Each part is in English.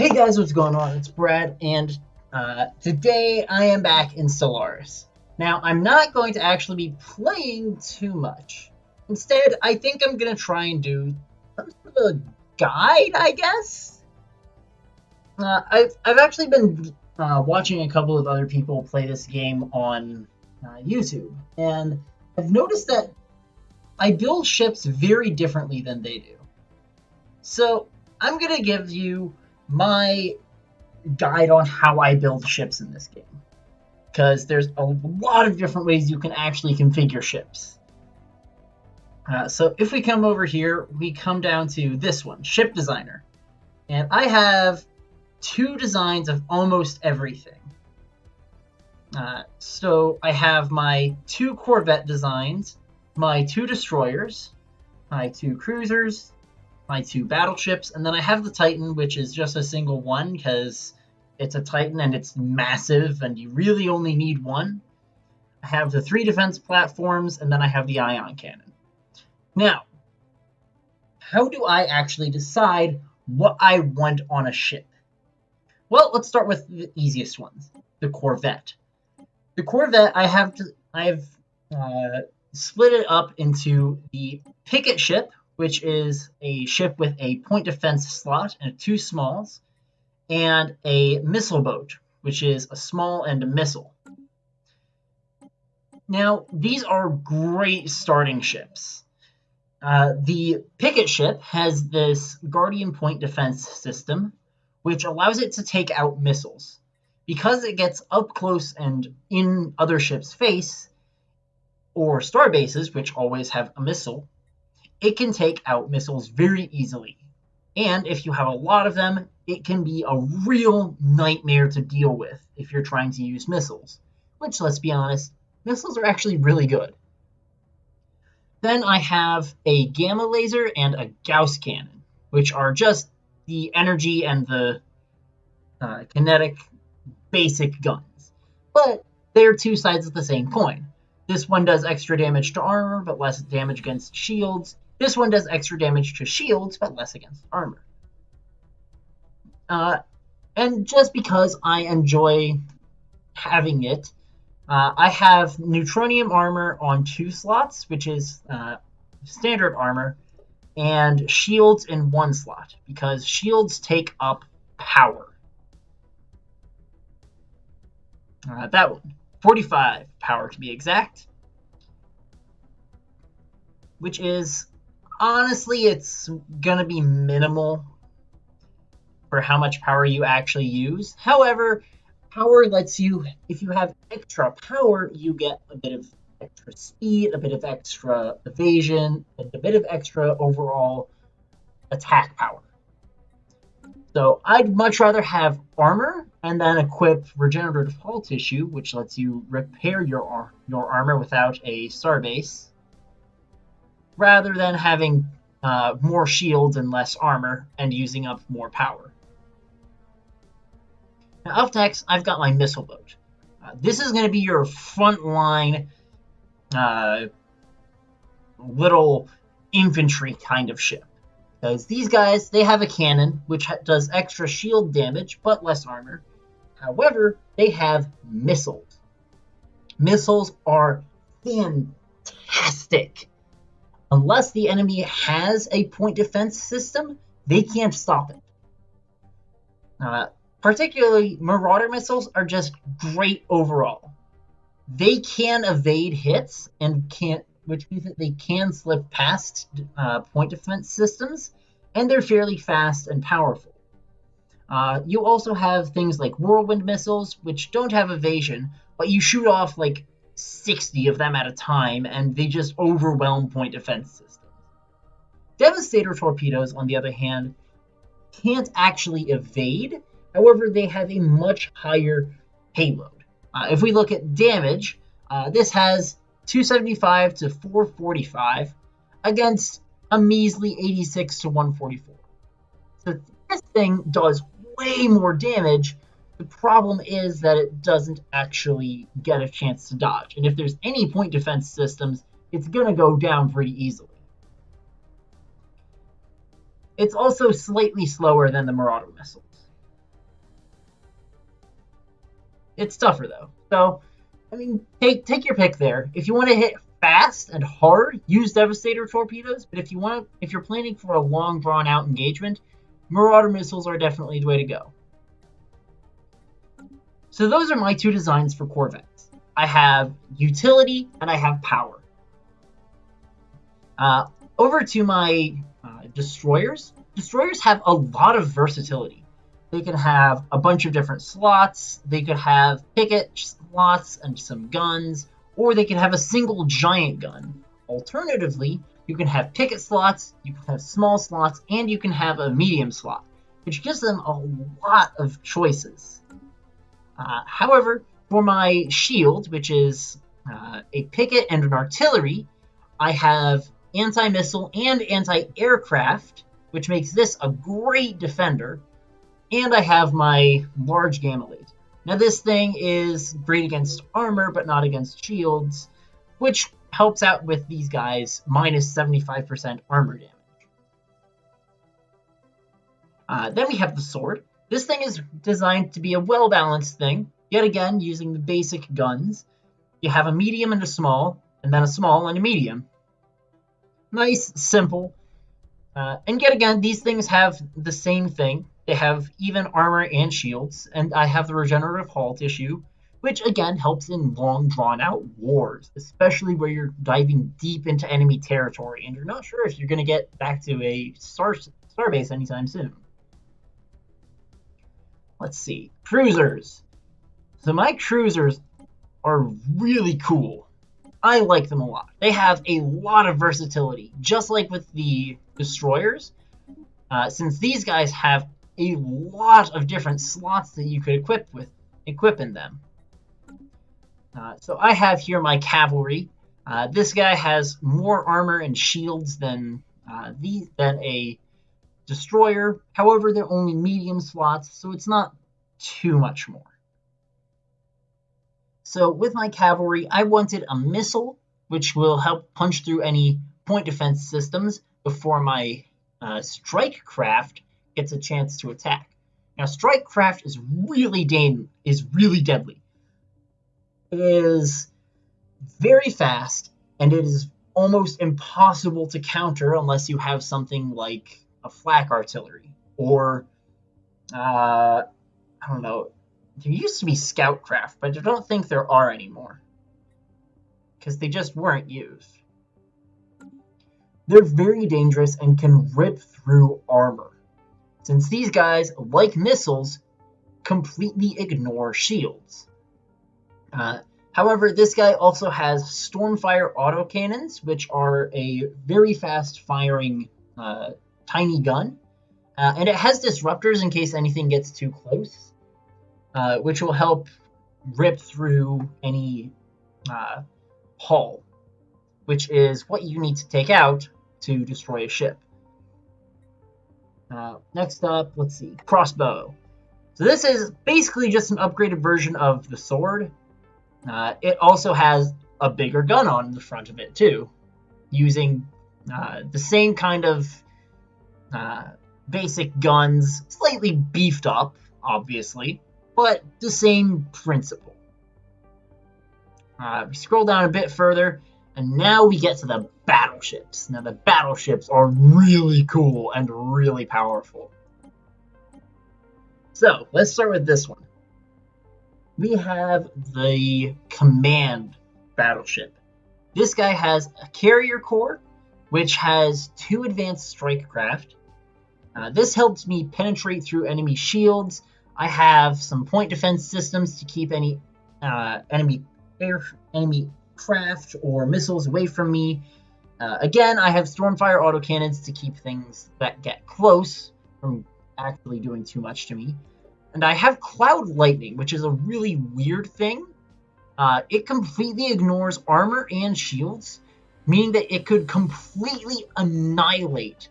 Hey guys, what's going on? It's Brad, and today I am back in Stellaris. Now, I'm not going to actually be playing too much. Instead, I think I'm going to try and do some sort of a guide, I guess? I've actually been watching a couple of other people play this game on YouTube, and I've noticed that I build ships very differently than they do. So, I'm going to give you my guide on how I build ships in this game, because there's a lot of different ways you can actually configure ships. So if we come over here, we come down to this one, Ship Designer. And I have two designs of almost everything. So I have my two Corvette designs, my two destroyers, my two cruisers, my two battleships, and then I have the Titan, which is just a single one because it's a Titan and it's massive and you really only need one. I have the three defense platforms, and then I have the ion cannon. Now, how do I actually decide what I want on a ship? Well, let's start with the easiest ones, the Corvette. The Corvette, I've split it up into the picket ship, which is a ship with a point defense slot and two smalls, and a missile boat, which is a small and a missile. Now, these are great starting ships. The picket ship has this Guardian point defense system, which allows it to take out missiles. Because it gets up close and in other ships' face, or star bases, which always have a missile, it can take out missiles very easily. And if you have a lot of them, it can be a real nightmare to deal with if you're trying to use missiles. Which, let's be honest, missiles are actually really good. Then I have a gamma laser and a Gauss cannon, which are just the energy and the kinetic basic guns. But they're two sides of the same coin. This one does extra damage to armor, but less damage against shields. This one does extra damage to shields, but less against armor. And just because I enjoy having it, I have neutronium armor on two slots, which is standard armor, and shields in one slot, because shields take up power. That one, 45 power to be exact, which is, honestly, it's gonna be minimal for how much power you actually use. However, power lets you, if you have extra power, you get a bit of extra speed, a bit of extra evasion, and a bit of extra overall attack power. So I'd much rather have armor and then equip regenerative hull tissue, which lets you repair your armor without a starbase, rather than having more shields and less armor and using up more power. Now up next, I've got my missile boat. This is going to be your frontline little infantry kind of ship. Because these guys, they have a cannon, which does extra shield damage, but less armor. However, they have missiles. Missiles are fantastic. Unless the enemy has a point defense system, they can't stop it. Particularly, Marauder missiles are just great overall. They can evade hits, which means that they can slip past point defense systems, and they're fairly fast and powerful. You also have things like whirlwind missiles, which don't have evasion, but you shoot off like 60 of them at a time, and they just overwhelm point defense systems. Devastator torpedoes, on the other hand, can't actually evade. However, they have a much higher payload. If we look at damage, this has 275 to 445 against a measly 86 to 144. So this thing does way more damage. The problem is that it doesn't actually get a chance to dodge. And if there's any point defense systems, it's going to go down pretty easily. It's also slightly slower than the Marauder missiles. It's tougher though. So, I mean, take your pick there. If you want to hit fast and hard, use Devastator torpedoes. But if you're planning for a long, drawn out engagement, Marauder missiles are definitely the way to go. So those are my two designs for Corvettes. I have utility and I have power. Over to my destroyers. Destroyers have a lot of versatility. They can have a bunch of different slots. They could have picket slots and some guns, or they could have a single giant gun. Alternatively, you can have picket slots, you can have small slots, and you can have a medium slot, which gives them a lot of choices. However, for my shield, which is a picket and an artillery, I have anti-missile and anti-aircraft, which makes this a great defender. And I have my large gamma laser. Now this thing is great against armor, but not against shields, which helps out with these guys minus 75% armor damage. Then we have the sword. This thing is designed to be a well-balanced thing, yet again using the basic guns. You have a medium and a small, and then a small and a medium. Nice, simple. And yet again, these things have the same thing. They have even armor and shields, and I have the regenerative halt issue, which again helps in long, drawn-out wars, especially where you're diving deep into enemy territory, and you're not sure if you're going to get back to a starbase anytime soon. Let's see. Cruisers. So my cruisers are really cool. I like them a lot. They have a lot of versatility, just like with the destroyers. Since these guys have a lot of different slots that you could equip in them. So I have here my cavalry. This guy has more armor and shields than a destroyer. However, they're only medium slots, so it's not too much more. So with my cavalry, I wanted a missile, which will help punch through any point defense systems before my strike craft gets a chance to attack. Now, strike craft is really deadly. It is very fast, and it is almost impossible to counter unless you have something like a flak artillery or I don't know. There used to be scout craft, but I don't think there are anymore because they just weren't used. They're very dangerous and can rip through armor, since these guys, like missiles, completely ignore shields. However, this guy also has Stormfire autocannons, which are a very fast-firing tiny gun. And it has disruptors in case anything gets too close, which will help rip through any hull, which is what you need to take out to destroy a ship. Next up, let's see, crossbow. So this is basically just an upgraded version of the sword. It also has a bigger gun on the front of it too, using the same kind of basic guns, slightly beefed up, obviously, but the same principle. We scroll down a bit further, and now we get to the battleships. Now, the battleships are really cool and really powerful. So, let's start with this one. We have the Command battleship. This guy has a carrier core, which has 2 advanced strike craft. This helps me penetrate through enemy shields. I have some point defense systems to keep any enemy craft or missiles away from me. Again, I have Stormfire autocannons to keep things that get close from actually doing too much to me. And I have Cloud Lightning, which is a really weird thing. It completely ignores armor and shields, meaning that it could completely annihilate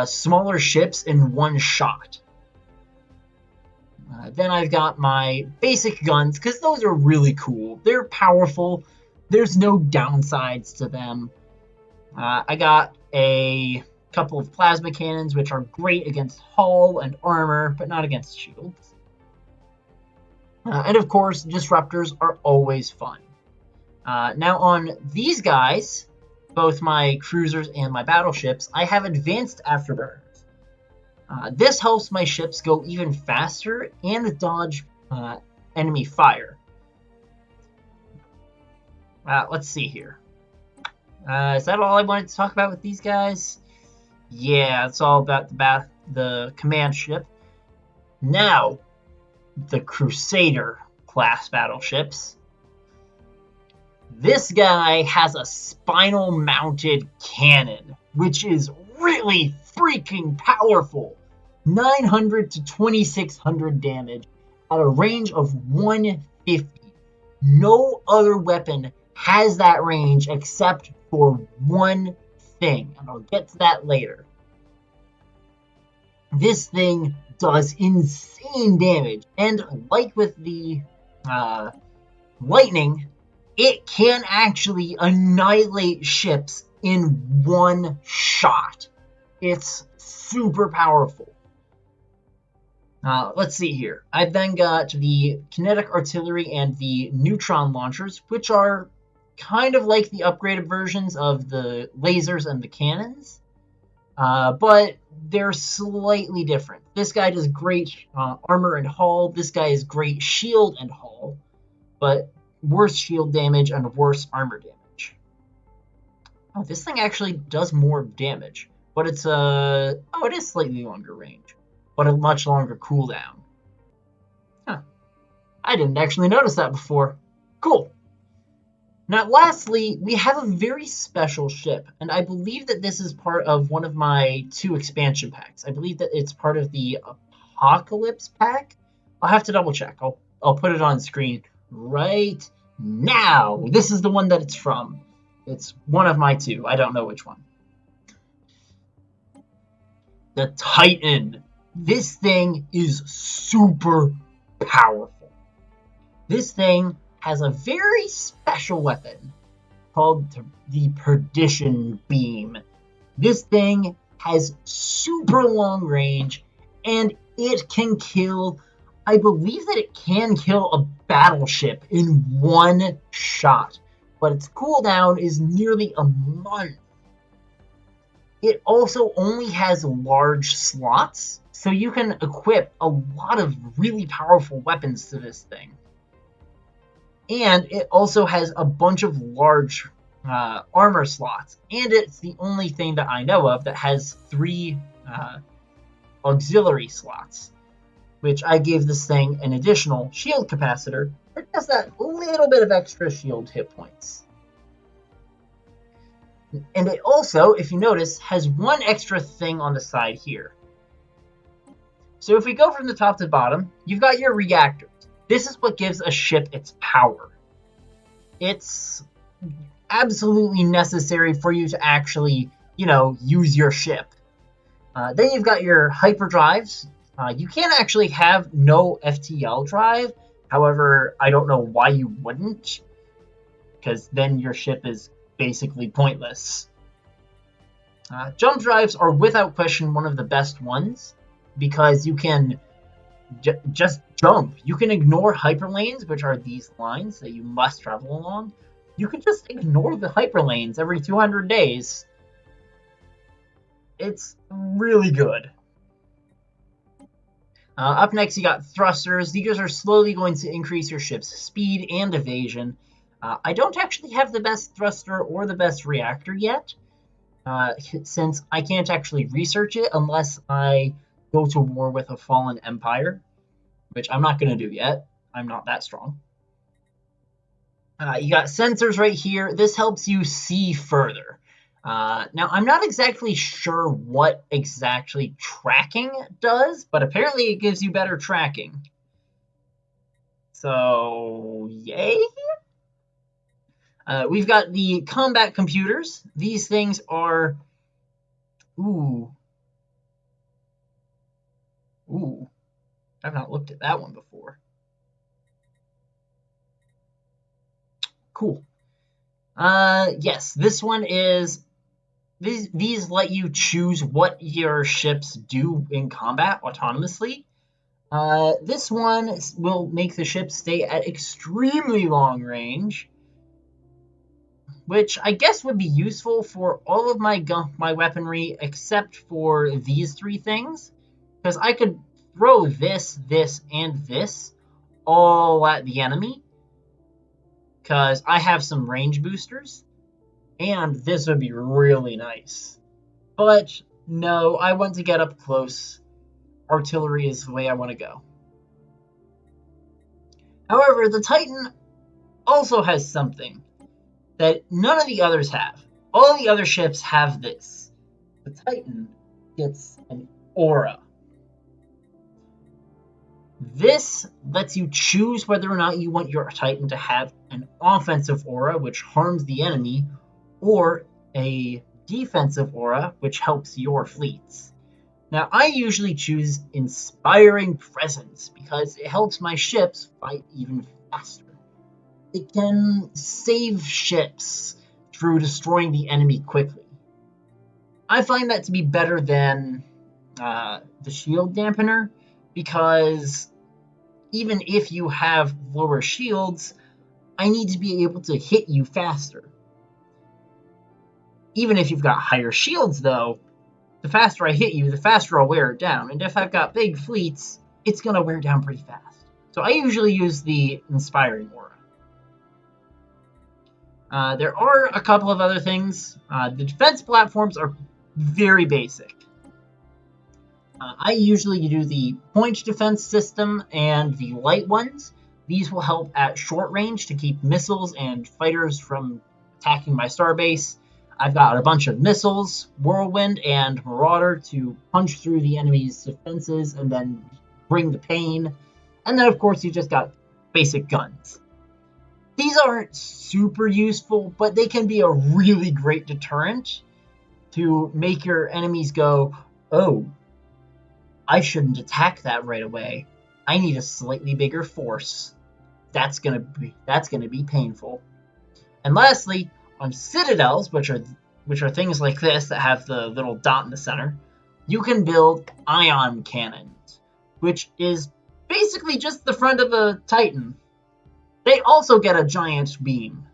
smaller ships in one shot. Then I've got my basic guns, because those are really cool. They're powerful. There's no downsides to them. I got a couple of plasma cannons, which are great against hull and armor, but not against shields. And of course, disruptors are always fun. Now on these guys, both my cruisers and my battleships, I have advanced afterburners. This helps my ships go even faster and dodge enemy fire. Let's see here. Is that all I wanted to talk about with these guys? Yeah, it's all about the command ship. Now, the Crusader class battleships. This guy has a spinal mounted cannon, which is really freaking powerful. 900 to 2600 damage at a range of 150. No other weapon has that range except for one thing, and I'll get to that later. This thing does insane damage, and like with the lightning, it can actually annihilate ships in one shot. It's super powerful. Let's see here. I've then got the kinetic artillery and the neutron launchers, which are kind of like the upgraded versions of the lasers and the cannons, but they're slightly different. This guy does great armor and hull. This guy is great shield and hull, but worse shield damage and worse armor damage. Oh, this thing actually does more damage, but it's it is slightly longer range, but a much longer cooldown. Huh. I didn't actually notice that before. Cool. Now, lastly, we have a very special ship, and I believe that this is part of one of my 2 expansion packs. I believe that it's part of the Apocalypse pack. I'll have to double check. I'll put it on screen right now. This is the one that it's from. It's one of my 2. I don't know which one. The Titan. This thing is super powerful. This thing has a very special weapon called the Perdition Beam. This thing has super long range, and it can kill, I believe that it can kill a battleship in one shot, but its cooldown is nearly a month. It also only has large slots, so you can equip a lot of really powerful weapons to this thing. And it also has a bunch of large armor slots. And it's the only thing that I know of that has 3 auxiliary slots, which I gave this thing an additional shield capacitor for just that little bit of extra shield hit points. And it also, if you notice, has one extra thing on the side here. So if we go from the top to the bottom, you've got your reactors. This is what gives a ship its power. It's absolutely necessary for you to actually, use your ship. Then you've got your hyperdrives. You can actually have no FTL drive. However, I don't know why you wouldn't, because then your ship is basically pointless. Jump drives are without question one of the best ones, because you can just jump. You can ignore hyperlanes, which are these lines that you must travel along. You can just ignore the hyperlanes every 200 days. It's really good. Up next, you got thrusters. These are slowly going to increase your ship's speed and evasion. I don't actually have the best thruster or the best reactor yet, since I can't actually research it unless I go to war with a fallen empire, which I'm not going to do yet. I'm not that strong. You got sensors right here. This helps you see further. Now, I'm not exactly sure what exactly tracking does, but apparently it gives you better tracking. So, yay! We've got the combat computers. These things are... Ooh. I've not looked at that one before. Cool. Yes, this one is... These let you choose what your ships do in combat autonomously. This one will make the ship stay at extremely long range, which I guess would be useful for all of my weaponry except for these three things, because I could throw this, and this all at the enemy, because I have some range boosters, and this would be really nice. But no, I want to get up close. Artillery is the way I want to go. However, the Titan also has something that none of the others have. All the other ships have this. The Titan gets an aura. This lets you choose whether or not you want your Titan to have an offensive aura, which harms the enemy, or a defensive aura, which helps your fleets. Now, I usually choose Inspiring Presence because it helps my ships fight even faster. It can save ships through destroying the enemy quickly. I find that to be better than the Shield Dampener, because even if you have lower shields, I need to be able to hit you faster. Even if you've got higher shields, though, the faster I hit you, the faster I'll wear it down. And if I've got big fleets, it's going to wear down pretty fast. So I usually use the Inspiring Aura. There are a couple of other things. The defense platforms are very basic. I usually do the point defense system and the light ones. These will help at short range to keep missiles and fighters from attacking my starbase. I've got a bunch of missiles, Whirlwind and Marauder, to punch through the enemy's defenses and then bring the pain. And then, of course, you just got basic guns. These aren't super useful, but they can be a really great deterrent to make your enemies go, oh, I shouldn't attack that right away. I need a slightly bigger force. That's gonna be painful. And lastly, on citadels, which are things like this that have the little dot in the center, you can build ion cannons, which is basically just the front of a Titan. They also get a giant beam.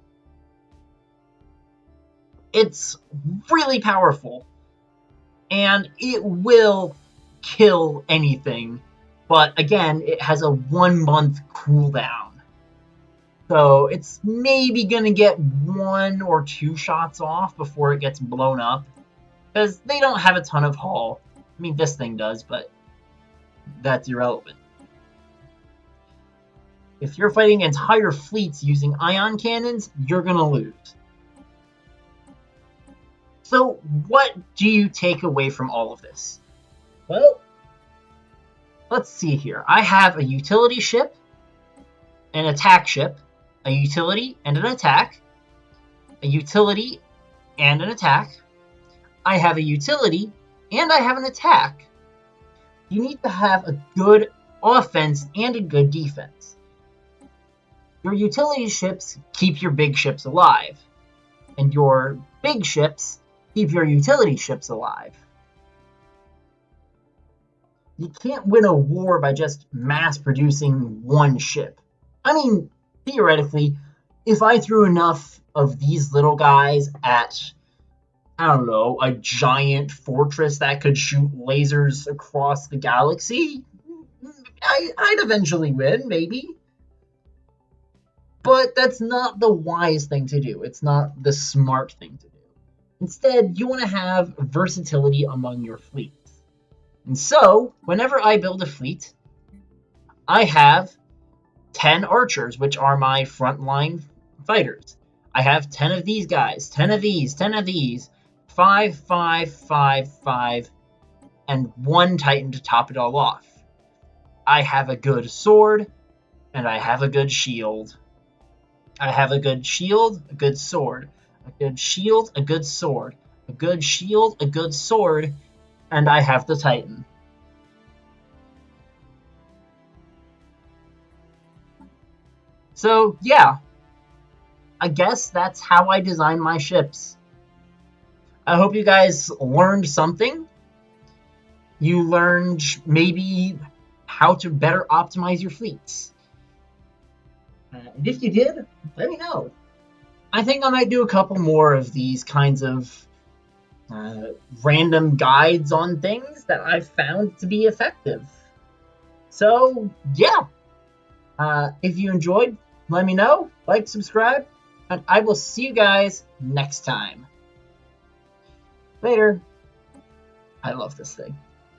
It's really powerful, and it will kill anything, but again, it has a 1 month cooldown. So it's maybe going to get 1 or 2 shots off before it gets blown up, because they don't have a ton of hull. I mean, this thing does, but that's irrelevant. If you're fighting entire fleets using ion cannons, you're going to lose. So what do you take away from all of this? Well, let's see here. I have a utility ship, an attack ship, a utility and an attack, a utility and an attack. I have a utility and I have an attack. You need to have a good offense and a good defense. Your utility ships keep your big ships alive, and your big ships keep your utility ships alive. You can't win a war by just mass producing one ship. I mean, theoretically, if I threw enough of these little guys at, I don't know, a giant fortress that could shoot lasers across the galaxy, I'd eventually win, maybe. But that's not the wise thing to do. It's not the smart thing to do. Instead, you want to have versatility among your fleets. And so, whenever I build a fleet, I have 10 archers, which are my frontline fighters. I have 10 of these guys, 10 of these, 10 of these, 5, 5, 5, 5, and 1 Titan to top it all off. I have a good sword, and I have a good shield. I have a good shield, a good sword, a good shield, a good sword, a good shield, a good sword, and I have the Titan. So, yeah, I guess that's how I design my ships. I hope you guys learned something. You learned maybe how to better optimize your fleets. And if you did, let me know. I think I might do a couple more of these kinds of random guides on things that I've found to be effective. So, yeah. If you enjoyed, let me know. Like, subscribe, and I will see you guys next time. Later. I love this thing.